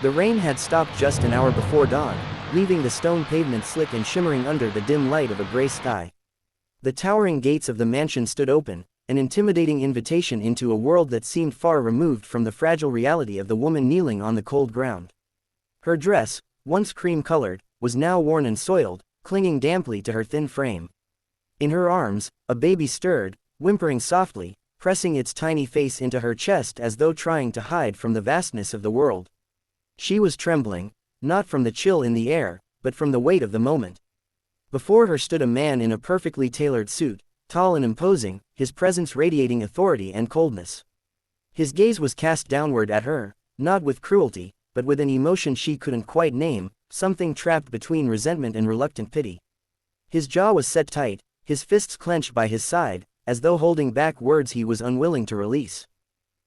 The rain had stopped just an hour before dawn, leaving the stone pavement slick and shimmering under the dim light of a gray sky. The towering gates of the mansion stood open, an intimidating invitation into a world that seemed far removed from the fragile reality of the woman kneeling on the cold ground. Her dress, once cream-colored, was now worn and soiled, clinging damply to her thin frame. In her arms, a baby stirred, whimpering softly, pressing its tiny face into her chest as though trying to hide from the vastness of the world. She was trembling, not from the chill in the air, but from the weight of the moment. Before her stood a man in a perfectly tailored suit, tall and imposing, his presence radiating authority and coldness. His gaze was cast downward at her, not with cruelty, but with an emotion she couldn't quite name, something trapped between resentment and reluctant pity. His jaw was set tight, his fists clenched by his side, as though holding back words he was unwilling to release.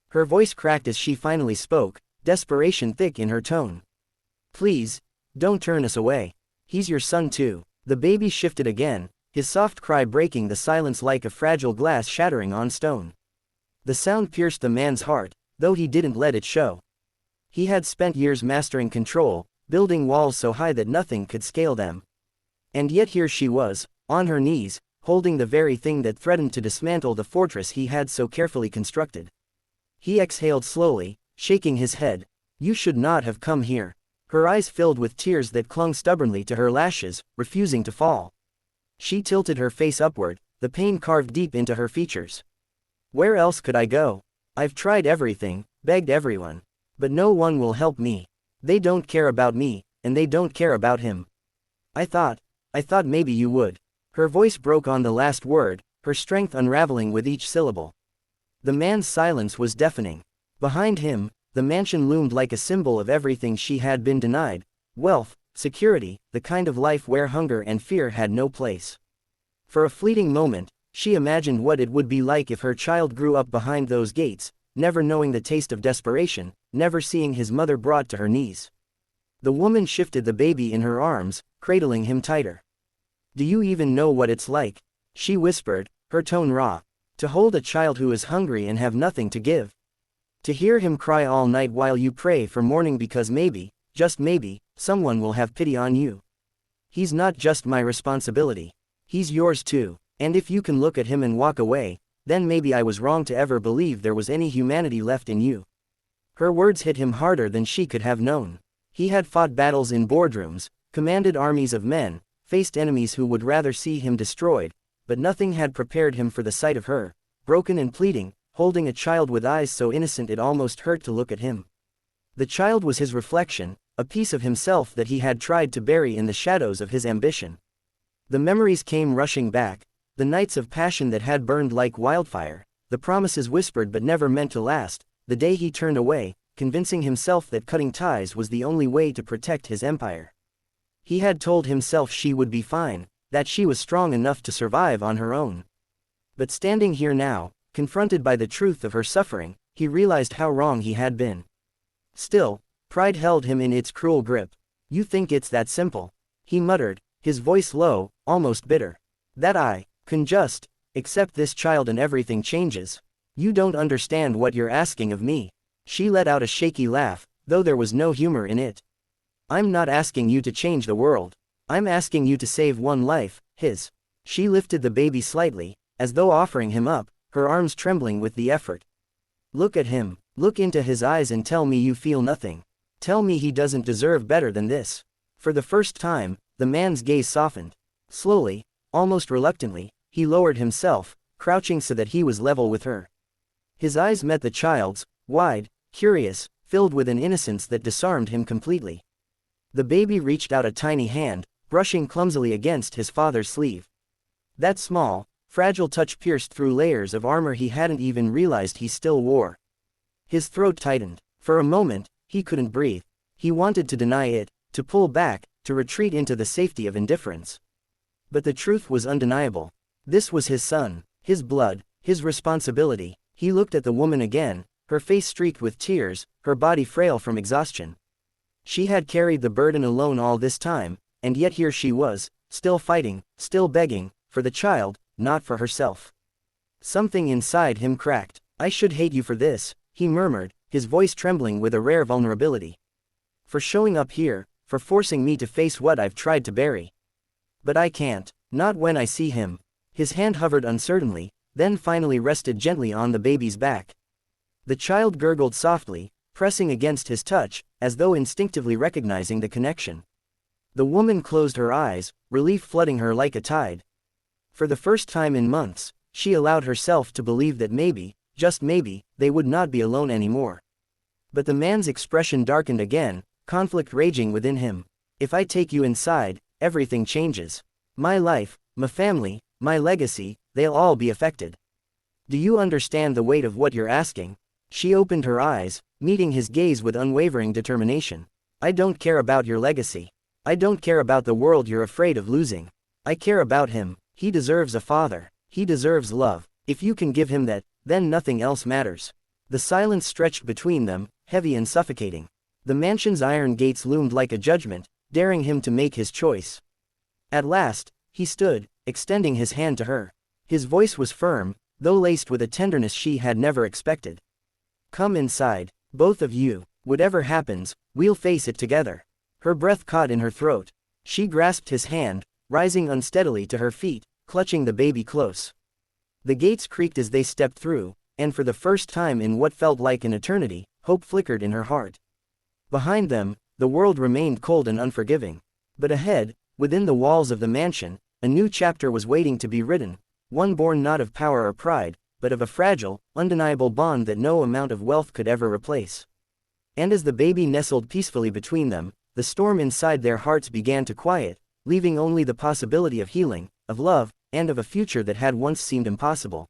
Her voice cracked as she finally spoke, desperation thick in her tone. "Please, don't turn us away. He's your son too." The baby shifted again, his soft cry breaking the silence like a fragile glass shattering on stone. The sound pierced the man's heart, though he didn't let it show. He had spent years mastering control, building walls so high that nothing could scale them. And yet here she was, on her knees, holding the very thing that threatened to dismantle the fortress he had so carefully constructed. He exhaled slowly, shaking his head. "You should not have come here." Her eyes filled with tears that clung stubbornly to her lashes, refusing to fall. She tilted her face upward, the pain carved deep into her features. "Where else could I go? I've tried everything, begged everyone. But no one will help me. They don't care about me, and they don't care about him. I thought maybe you would." Her voice broke on the last word, her strength unraveling with each syllable. The man's silence was deafening. Behind him, the mansion loomed like a symbol of everything she had been denied: wealth, security, the kind of life where hunger and fear had no place. For a fleeting moment, she imagined what it would be like if her child grew up behind those gates, never knowing the taste of desperation, never seeing his mother brought to her knees. The woman shifted the baby in her arms, cradling him tighter. "Do you even know what it's like?" she whispered, her tone raw. "To hold a child who is hungry and have nothing to give. To hear him cry all night while you pray for morning because maybe, just maybe, someone will have pity on you. He's not just my responsibility. He's yours too, and if you can look at him and walk away, then maybe I was wrong to ever believe there was any humanity left in you." Her words hit him harder than she could have known. He had fought battles in boardrooms, commanded armies of men, faced enemies who would rather see him destroyed, but nothing had prepared him for the sight of her, broken and pleading, holding a child with eyes so innocent it almost hurt to look at him. The child was his reflection, a piece of himself that he had tried to bury in the shadows of his ambition. The memories came rushing back, the nights of passion that had burned like wildfire, the promises whispered but never meant to last, the day he turned away, convincing himself that cutting ties was the only way to protect his empire. He had told himself she would be fine, that she was strong enough to survive on her own. But standing here now, confronted by the truth of her suffering, he realized how wrong he had been. Still, pride held him in its cruel grip. "You think it's that simple," he muttered, his voice low, almost bitter. "That I can just accept this child and everything changes. You don't understand what you're asking of me." She let out a shaky laugh, though there was no humor in it. "I'm not asking you to change the world. I'm asking you to save one life, his." She lifted the baby slightly, as though offering him up, her arms trembling with the effort. "Look at him, look into his eyes and tell me you feel nothing. Tell me he doesn't deserve better than this." For the first time, the man's gaze softened. Slowly, almost reluctantly, he lowered himself, crouching so that he was level with her. His eyes met the child's, wide, curious, filled with an innocence that disarmed him completely. The baby reached out a tiny hand, brushing clumsily against his father's sleeve. That small, fragile touch pierced through layers of armor he hadn't even realized he still wore. His throat tightened. For a moment, he couldn't breathe. He wanted to deny it, to pull back, to retreat into the safety of indifference. But the truth was undeniable. This was his son, his blood, his responsibility. He looked at the woman again, her face streaked with tears, her body frail from exhaustion. She had carried the burden alone all this time, and yet here she was, still fighting, still begging, for the child, not for herself. Something inside him cracked. "I should hate you for this," he murmured, his voice trembling with a rare vulnerability. For showing up here, for forcing me to face what I've tried to bury. But I can't, not when I see him. His hand hovered uncertainly, then finally rested gently on the baby's back. The child gurgled softly, pressing against his touch, as though instinctively recognizing the connection. The woman closed her eyes, relief flooding her like a tide. For the first time in months, she allowed herself to believe that maybe, just maybe, they would not be alone anymore. But the man's expression darkened again, conflict raging within him. If I take you inside, everything changes. My life, my family, my legacy, they'll all be affected. Do you understand the weight of what you're asking? She opened her eyes, meeting his gaze with unwavering determination. I don't care about your legacy. I don't care about the world you're afraid of losing. I care about him. He deserves a father. He deserves love. If you can give him that, then nothing else matters. The silence stretched between them, heavy and suffocating. The mansion's iron gates loomed like a judgment, daring him to make his choice. At last, he stood, extending his hand to her. His voice was firm, though laced with a tenderness she had never expected. Come inside, both of you. Whatever happens, we'll face it together. Her breath caught in her throat. She grasped his hand, rising unsteadily to her feet, clutching the baby close. The gates creaked as they stepped through, and for the first time in what felt like an eternity, hope flickered in her heart. Behind them, the world remained cold and unforgiving. But ahead, within the walls of the mansion, a new chapter was waiting to be written, one born not of power or pride, but of a fragile, undeniable bond that no amount of wealth could ever replace. And as the baby nestled peacefully between them, the storm inside their hearts began to quiet, leaving only the possibility of healing, of love, and of a future that had once seemed impossible.